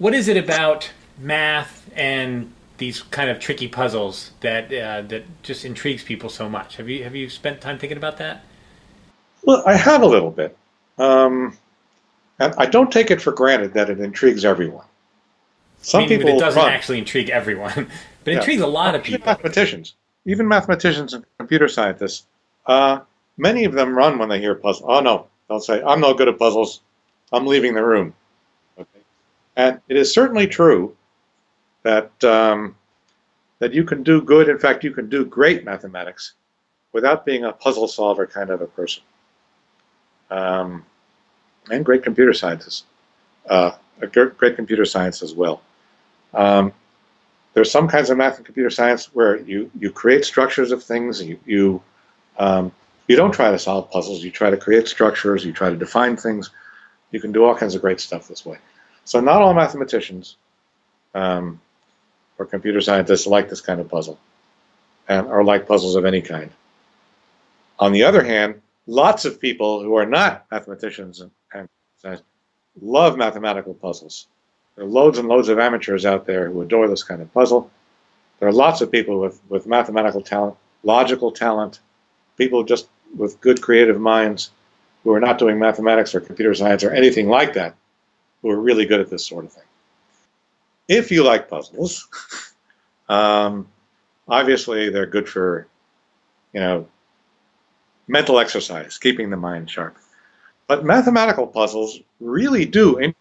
what is it about math and these kind of tricky puzzles that just intrigues people so much? Have you spent time thinking about that? Well, I have a little bit. Um, and I don't take it for granted that it intrigues everyone. Some Meaning that it people doesn't run, actually intrigue everyone, but it yeah, intrigues a lot of even people. mathematicians, even mathematicians and computer scientists. Uh, Many of them run when they hear puzzle. Oh no, they'll say, "I'm no good at puzzles. I'm leaving the room." Okay. And it is certainly true that that you can do good. In fact, you can do great mathematics without being a puzzle solver kind of a person. Um, and great computer scientists, great computer science as well. Um, there's some kinds of math and computer science where you create structures of things. Um, you don't try to solve puzzles. You try to create structures. You try to define things. You can do all kinds of great stuff this way. So not all mathematicians um, or computer scientists like this kind of puzzle, and or like puzzles of any kind. On the other hand, lots of people who are not mathematicians and science love mathematical puzzles. There are loads and loads of amateurs out there who adore this kind of puzzle. There are lots of people with mathematical talent, logical talent, people just with good creative minds who are not doing mathematics or computer science or anything like that, who are really good at this sort of thing. If you like puzzles, um, obviously they're good for, you know, mental exercise, keeping the mind sharp. But mathematical puzzles really do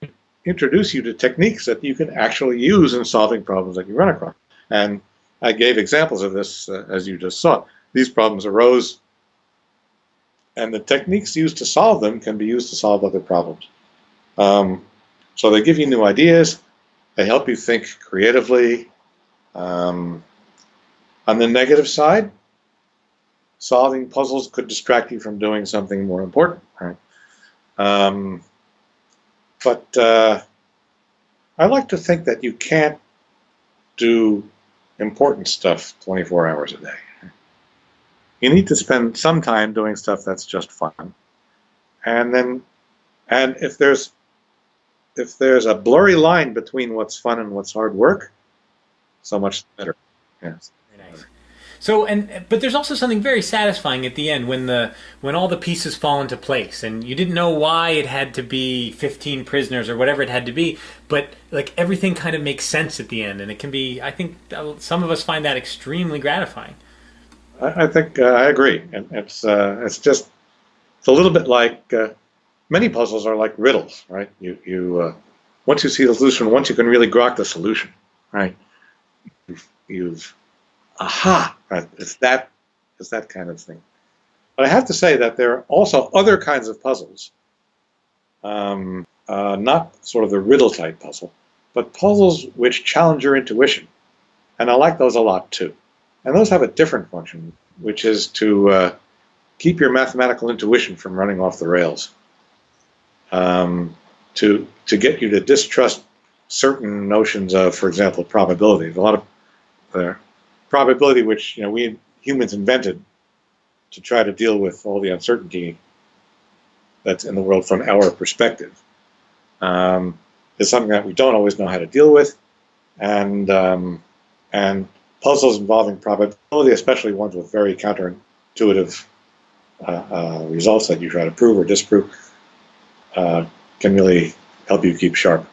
introduce you to techniques that you can actually use in solving problems that you run across. And I gave examples of this as you just saw. These problems arose, and the techniques used to solve them can be used to solve other problems. Um, so they give you new ideas, they help you think creatively. Um, on the negative side, solving puzzles could distract you from doing something more important. Right? Um, but I like to think that you can't do important stuff 24 hours a day. You need to spend some time doing stuff that's just fun. And then, and if there's a blurry line between what's fun and what's hard work, so much better. Yes. Very nice. So but there's also something very satisfying at the end when all the pieces fall into place and you didn't know why it had to be 15 prisoners or whatever it had to be, but like everything kind of makes sense at the end, and it can be, I think some of us find that extremely gratifying. I think I agree, and it's just it's a little bit like many puzzles are like riddles, right? You once you see the solution, once you can really grok the solution, right? You've aha, right? It's that kind of thing. But I have to say that there are also other kinds of puzzles, not sort of the riddle type puzzle, but puzzles which challenge your intuition, and I like those a lot too. And those have a different function, which is to keep your mathematical intuition from running off the rails, to get you to distrust certain notions of, for example, probability. A lot of probability, which we humans invented to try to deal with all the uncertainty that's in the world from our perspective, is something that we don't always know how to deal with, and puzzles involving probability, especially ones with very counterintuitive results that you try to prove or disprove, can really help you keep sharp.